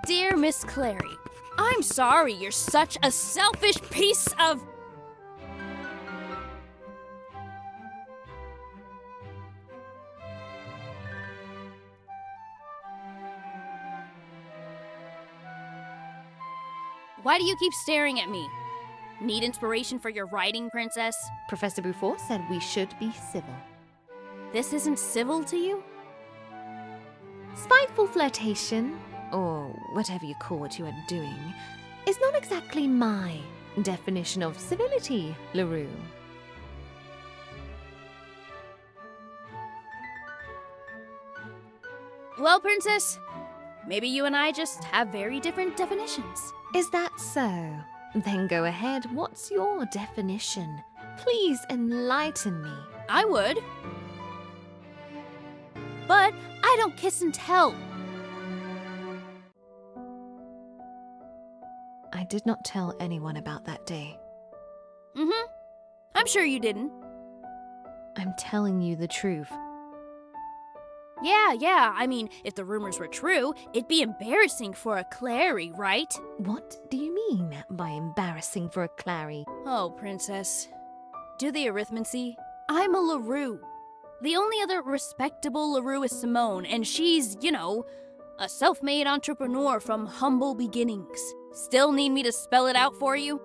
Dear Miss Clary, I'm sorry you're such a selfish piece of... Why do you keep staring at me? Need inspiration for your writing, Princess? Professor Boufour said we should be civil. This isn't civil to you? Spiteful flirtation, or whatever you call what you are doing, is not exactly my definition of civility, LaRue. Well, Princess, maybe you and I just have very different definitions. Is that so? Then go ahead. What's your definition? Please enlighten me. I would. But I don't kiss and tell. I did not tell anyone about that day. I'm sure you didn't. I'm telling you the truth. Yeah, I mean, if the rumors were true, it'd be embarrassing for a Clary, right? What do you mean by embarrassing for a Clary? Oh, Princess. Do the arithmancy. I'm a LaRue. The only other respectable LaRue is Simone, and she's, a self-made entrepreneur from humble beginnings. Still need me to spell it out for you?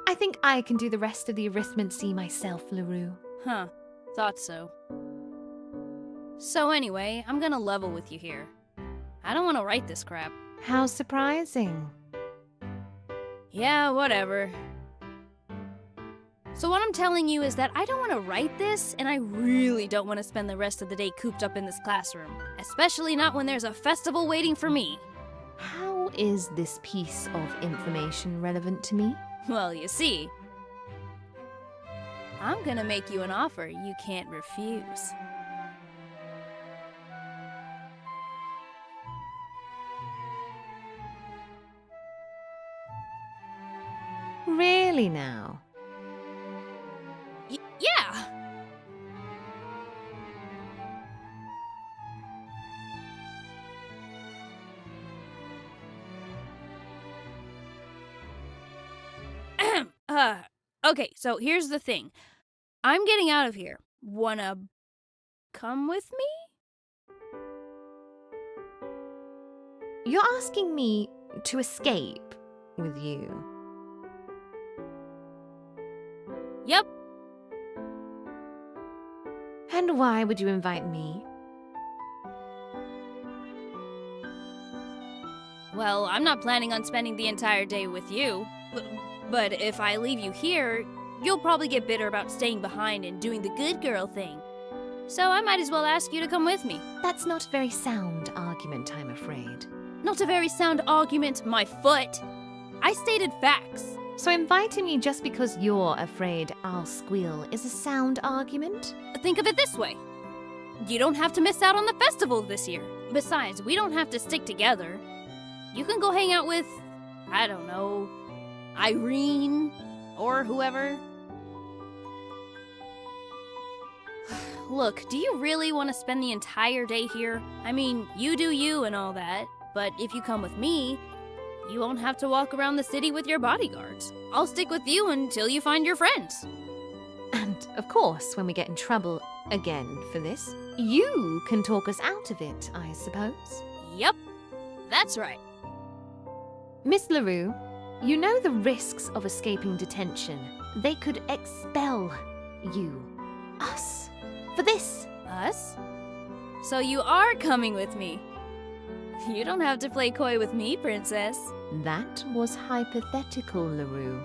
I think I can do the rest of the arithmancy myself, LaRue. Huh, thought so. So anyway, I'm gonna level with you here. I don't want to write this crap. How surprising. Yeah, whatever. So what I'm telling you is that I don't want to write this, and I really don't want to spend the rest of the day cooped up in this classroom. Especially not when there's a festival waiting for me. How is this piece of information relevant to me? Well, you see, I'm gonna make you an offer you can't refuse. Really now? Yeah! Okay, so here's the thing. I'm getting out of here. Wanna come with me? You're asking me to escape with you. Yep. And why would you invite me? Well, I'm not planning on spending the entire day with you. But if I leave you here, you'll probably get bitter about staying behind and doing the good girl thing. So I might as well ask you to come with me. That's not a very sound argument, I'm afraid. Not a very sound argument, my foot. I stated facts. So inviting me just because you're afraid I'll squeal is a sound argument? Think of it this way. You don't have to miss out on the festival this year. Besides, we don't have to stick together. You can go hang out with, I don't know, Irene or whoever. Look, do you really want to spend the entire day here? I mean, you do you and all that, but if you come with me, you won't have to walk around the city with your bodyguards. I'll stick with you until you find your friends. And, of course, when we get in trouble again for this, you can talk us out of it, I suppose. Yep, that's right. Miss LaRue, you know the risks of escaping detention. They could expel you, us, for this. Us? So you are coming with me. You don't have to play coy with me, Princess. That was hypothetical, LaRue.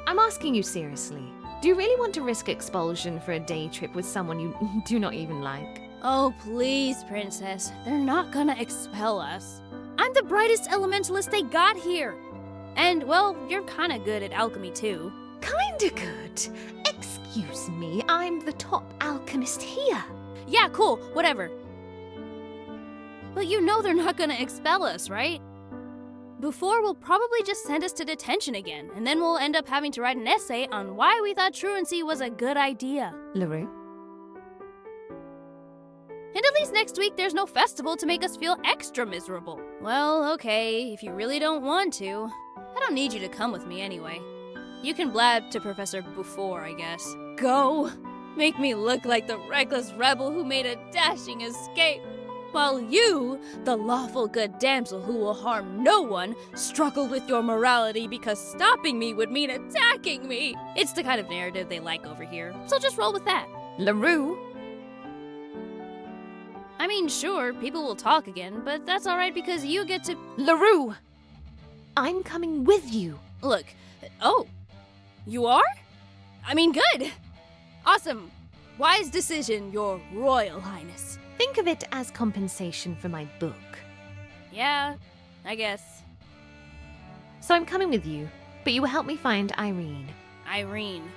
I'm asking you seriously. Do you really want to risk expulsion for a day trip with someone you do not even like? Oh, please, Princess. They're not gonna expel us. I'm the brightest elementalist they got here. And, well, you're kinda good at alchemy, too. Kinda good? Excuse me, I'm the top alchemist here. Yeah, cool, whatever. But you know they're not gonna expel us, right? Before will probably just send us to detention again, and then we'll end up having to write an essay on why we thought truancy was a good idea. LaRue? And at least next week there's no festival to make us feel extra miserable. Well, okay, if you really don't want to. I don't need you to come with me anyway. You can blab to Professor Buffour, I guess. Go! Make me look like the reckless rebel who made a dashing escape. While you, the lawful good damsel who will harm no one, struggle with your morality because stopping me would mean attacking me. It's the kind of narrative they like over here, so just roll with that. LaRue? I mean, sure, people will talk again, but that's alright because you get to... LaRue! I'm coming with you. Look, oh, you are? I mean, good. Awesome. Wise decision, Your Royal Highness. Think of it as compensation for my book. Yeah, I guess. So I'm coming with you, but you will help me find Irene. Irene.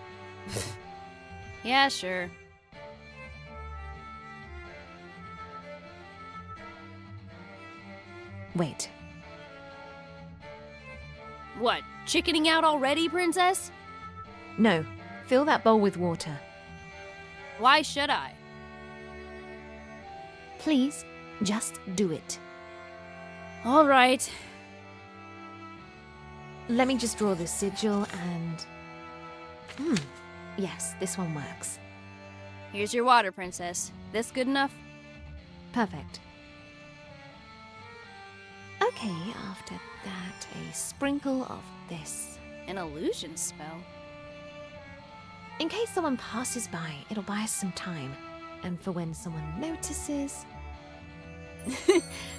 Yeah, sure. Wait. What, chickening out already, Princess? No. Fill that bowl with water. Why should I? Please, just do it. All right. Let me just draw this sigil and... Yes, this one works. Here's your water, Princess. This good enough? Perfect. Okay, after that, a sprinkle of this. An illusion spell. In case someone passes by, it'll buy us some time. And for when someone notices...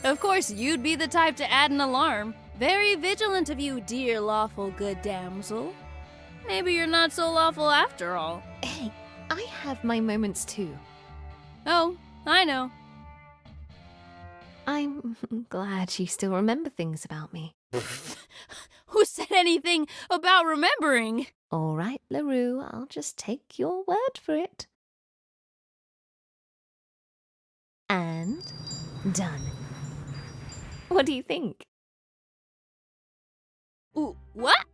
Of course, you'd be the type to add an alarm. Very vigilant of you, dear lawful good damsel. Maybe you're not so lawful after all. Hey, I have my moments too. Oh, I know. I'm glad you still remember things about me. Who said anything about remembering? All right, LaRue, I'll just take your word for it. And done. What do you think? Ooh, what?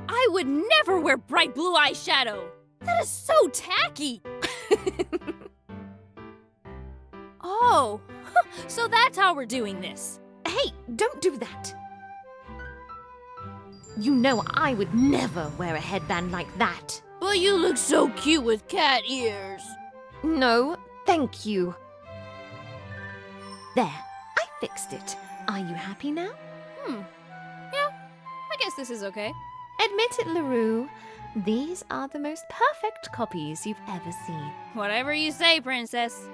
I would never wear bright blue eyeshadow. That is so tacky. Oh, so that's how we're doing this. Hey, don't do that. You know I would never wear a headband like that. But you look so cute with cat ears. No, thank you. There, I fixed it. Are you happy now? Yeah, I guess this is okay. Admit it, LaRue. These are the most perfect copies you've ever seen. Whatever you say, Princess.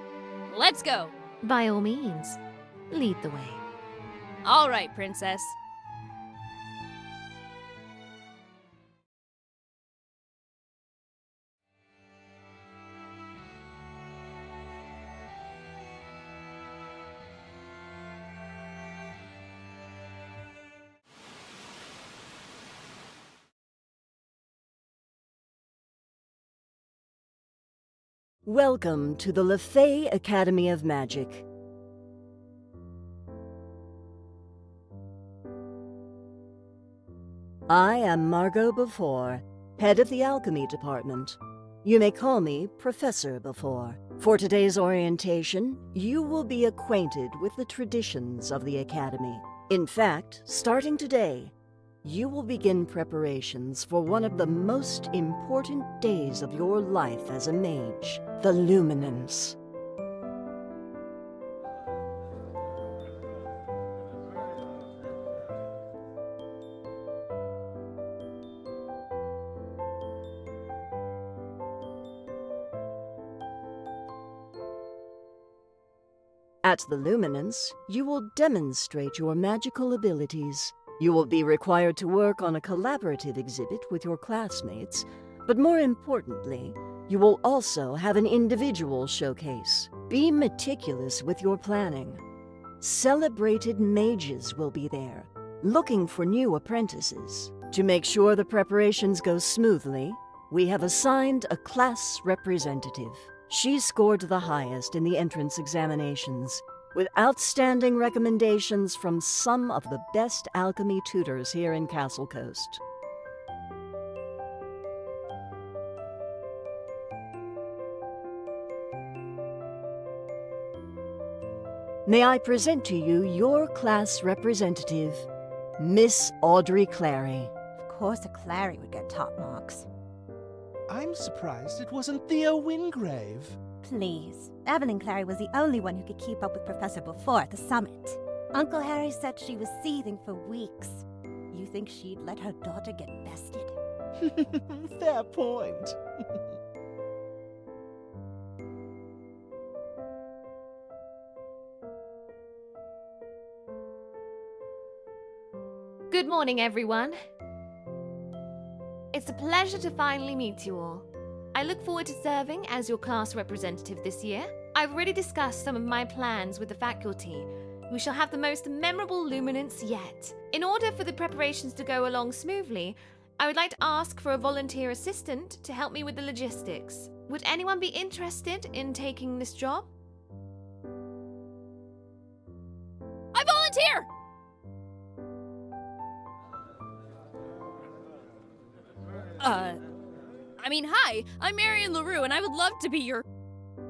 Let's go. By all means, lead the way. All right, Princess. Welcome to the LeFay Academy of Magic. I am Margot Buffour, head of the Alchemy Department. You may call me Professor Buffour. For today's orientation, you will be acquainted with the traditions of the Academy. In fact, starting today, you will begin preparations for one of the most important days of your life as a mage, the Luminance. At the Luminance, you will demonstrate your magical abilities. You will be required to work on a collaborative exhibit with your classmates, but more importantly, you will also have an individual showcase. Be meticulous with your planning. Celebrated mages will be there, looking for new apprentices. To make sure the preparations go smoothly, we have assigned a class representative. She scored the highest in the entrance examinations, with outstanding recommendations from some of the best alchemy tutors here in Castle Coast. May I present to you your class representative, Miss Audrey Clary. Of course a Clary would get top marks. I'm surprised it wasn't Theo Wingrave. Please. Evelyn Clary was the only one who could keep up with Professor Beaufort at the summit. Uncle Harry said she was seething for weeks. You think she'd let her daughter get bested? Fair point. Good morning, everyone. It's a pleasure to finally meet you all. I look forward to serving as your class representative this year. I've already discussed some of my plans with the faculty. We shall have the most memorable luminance yet. In order for the preparations to go along smoothly, I would like to ask for a volunteer assistant to help me with the logistics. Would anyone be interested in taking this job? I volunteer! Hi, I'm Marion LaRue, and I would love to be your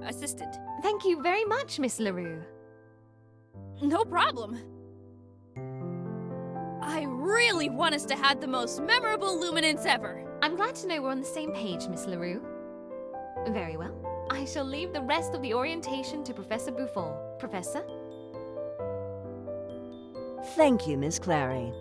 assistant. Thank you very much, Miss LaRue. No problem. I really want us to have the most memorable luminance ever. I'm glad to know we're on the same page, Miss LaRue. Very well. I shall leave the rest of the orientation to Professor Beaufort. Professor? Thank you, Miss Clary.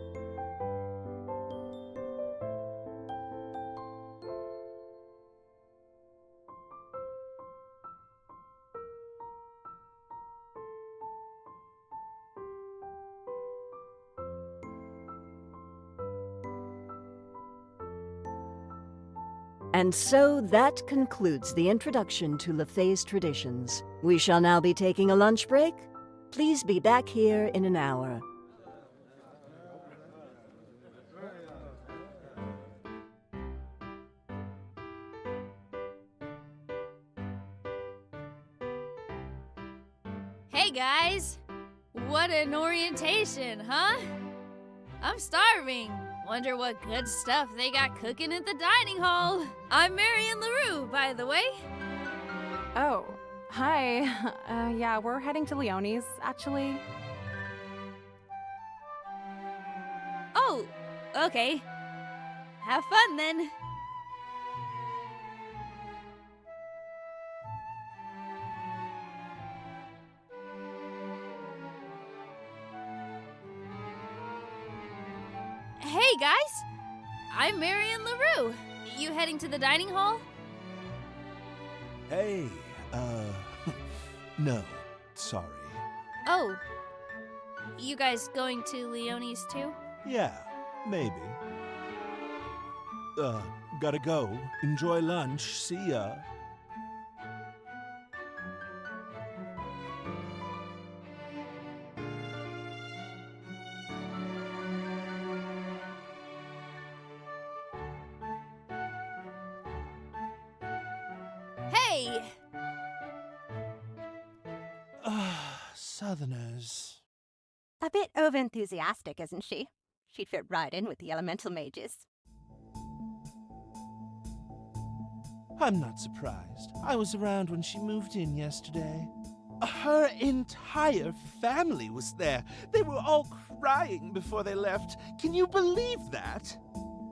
And so that concludes the introduction to LaFay's traditions. We shall now be taking a lunch break. Please be back here in an hour. Hey guys! What an orientation, huh? I'm starving. Wonder what good stuff they got cooking at the dining hall. I'm Marion LaRue, by the way. Oh, hi. Yeah, we're heading to Leone's, actually. Oh, okay. Have fun then. Hey guys! I'm Marion LaRue. You heading to the dining hall? Hey, no, sorry. Oh. You guys going to Leone's too? Yeah, maybe. Gotta go. Enjoy lunch. See ya. Hey! Southerners. A bit overenthusiastic, isn't she? She'd fit right in with the elemental mages. I'm not surprised. I was around when she moved in yesterday. Her entire family was there. They were all crying before they left. Can you believe that?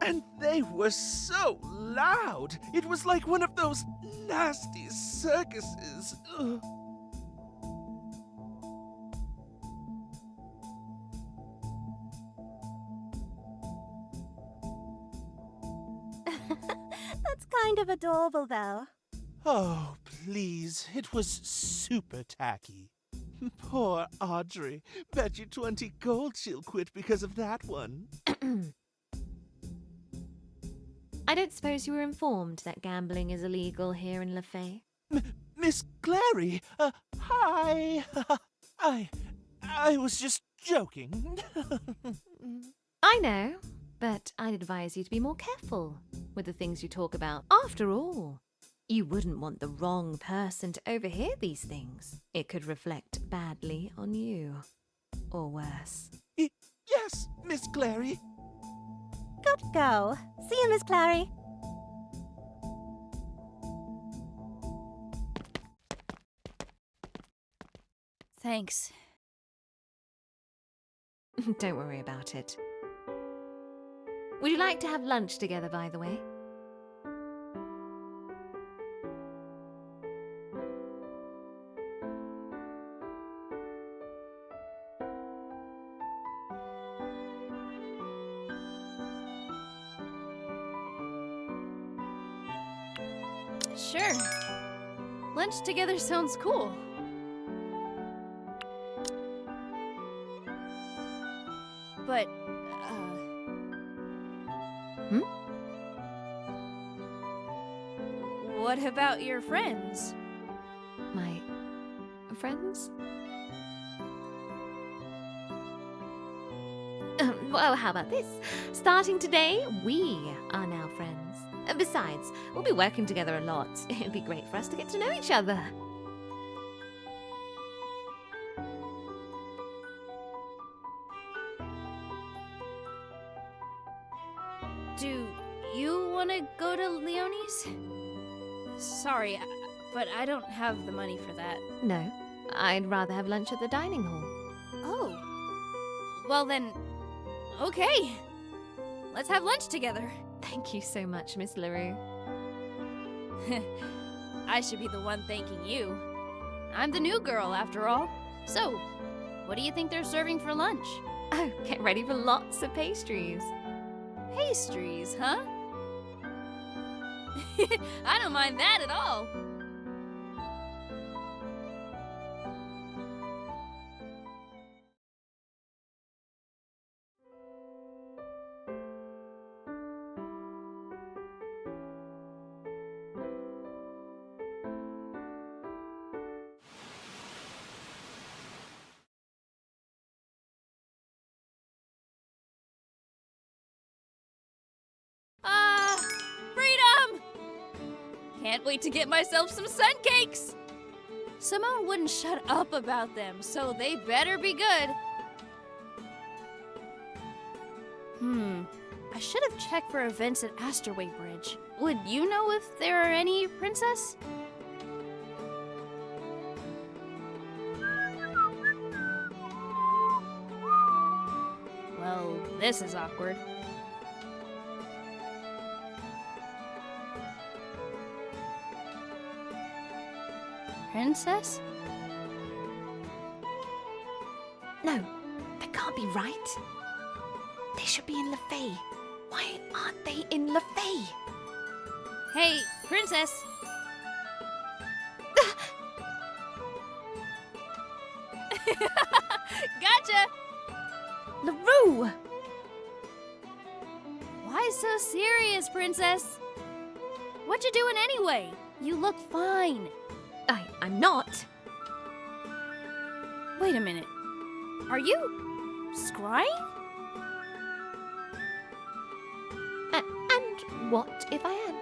And they were so loud. It was like one of those nasty circuses. Ugh. That's kind of adorable, though. Oh, please. It was super tacky. Poor Audrey. Bet you 20 gold she'll quit because of that one. I don't suppose you were informed that gambling is illegal here in LaFay? Miss Clary, hi. I was just joking. I know, but I'd advise you to be more careful with the things you talk about. After all, you wouldn't want the wrong person to overhear these things. It could reflect badly on you. Or worse. Yes, Miss Clary. Got to go. See you, Miss Clary. Thanks. Don't worry about it. Would you like to have lunch together, by the way? Sure. Lunch together sounds cool. But, what about your friends? My friends? Well, how about this? Starting today, we are now friends. Besides, we'll be working together a lot. It'd be great for us to get to know each other. Do you want to go to Leonie's? Sorry, but I don't have the money for that. No, I'd rather have lunch at the dining hall. Oh. Well then, okay. Let's have lunch together. Thank you so much, Miss LaRue. I should be the one thanking you. I'm the new girl, after all. So, what do you think they're serving for lunch? Oh, get ready for lots of pastries. Pastries, huh? I don't mind that at all. Freedom! Can't wait to get myself some sun cakes! Simone wouldn't shut up about them, so they better be good. I should have checked for events at Astorway Bridge. Would you know if there are any, Princess? Well, this is awkward. Princess? No, that can't be right. They should be in Le Fay. Why aren't they in Le Fay? Hey, Princess! Gotcha! LaRue! Why so serious, Princess? What you doing anyway? You look fine. I'm not. Wait a minute. Are you scrying? And what if I am?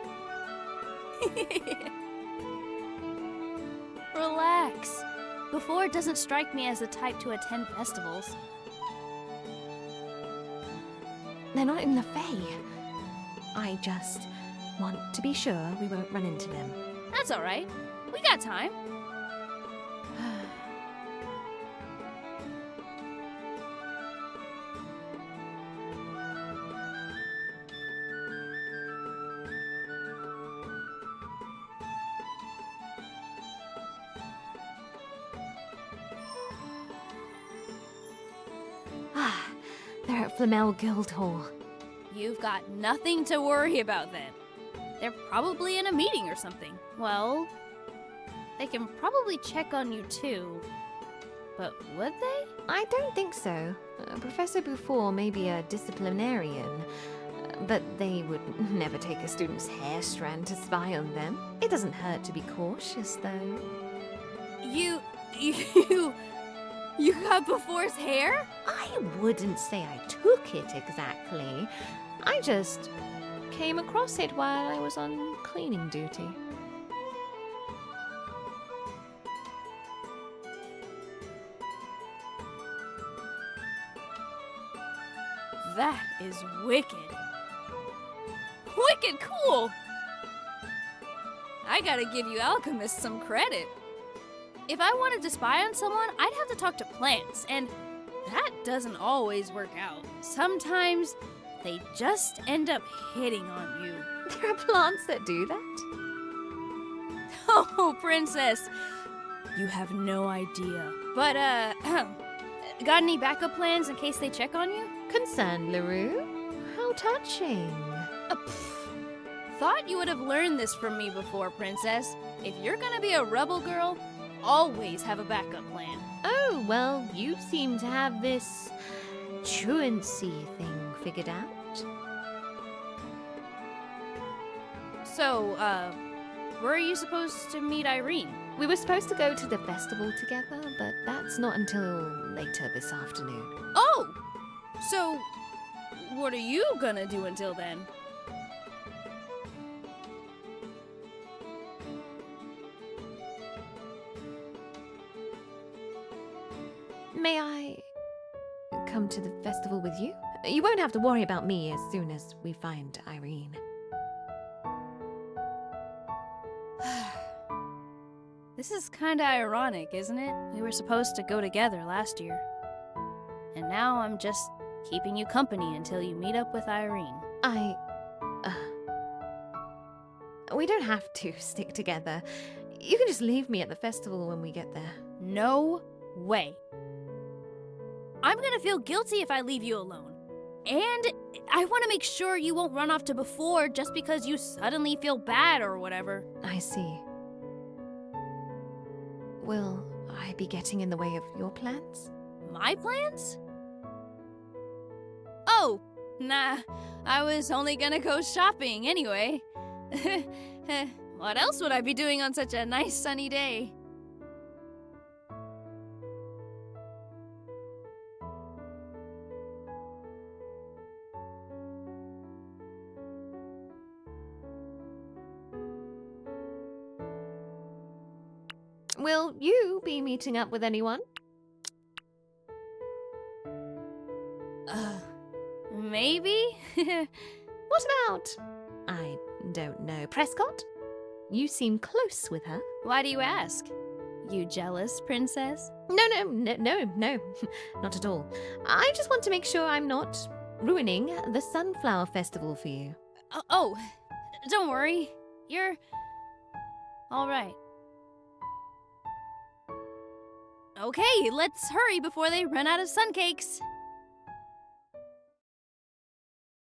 Relax. Before doesn't strike me as the type to attend festivals. They're not in Le Fay. I just want to be sure we won't run into them. That's all right. We got time. They're at Flamel Guildhall. You've got nothing to worry about then. They're probably in a meeting or something. Well, they can probably check on you too. But would they? I don't think so. Professor Bouffort may be a disciplinarian, but they would never take a student's hair strand to spy on them. It doesn't hurt to be cautious, though. You got Beaufort's hair? I wouldn't say I took it exactly. I just came across it while I was on cleaning duty. That is wicked. Wicked cool! I gotta give you alchemists some credit. If I wanted to spy on someone, I'd have to talk to plants, and that doesn't always work out. Sometimes they just end up hitting on you. There are plants that do that. Oh, Princess, you have no idea. But, got any backup plans in case they check on you? Concerned, LaRue? How touching. Thought you would have learned this from me before, Princess. If you're gonna be a rebel girl, always have a backup plan. Oh, well, you seem to have this truancy thing figured out. So, where are you supposed to meet Irene? We were supposed to go to the festival together, but that's not until later this afternoon. Oh! So, what are you gonna do until then? May I come to the festival with you? You won't have to worry about me as soon as we find Irene. This is kinda ironic, isn't it? We were supposed to go together last year. And now I'm just keeping you company until you meet up with Irene. We don't have to stick together. You can just leave me at the festival when we get there. No way. I'm gonna feel guilty if I leave you alone. And I wanna make sure you won't run off to before just because you suddenly feel bad or whatever. I see. Will I be getting in the way of your plans? My plans? Oh, nah. I was only gonna go shopping anyway. What else would I be doing on such a nice sunny day? Will you be meeting up with anyone? Maybe? What about, I don't know, Prescott? You seem close with her. Why do you ask? You jealous, Princess? No, not at all. I just want to make sure I'm not ruining the Sunflower Festival for you. Oh, don't worry. You're all right. Okay, let's hurry before they run out of sun cakes.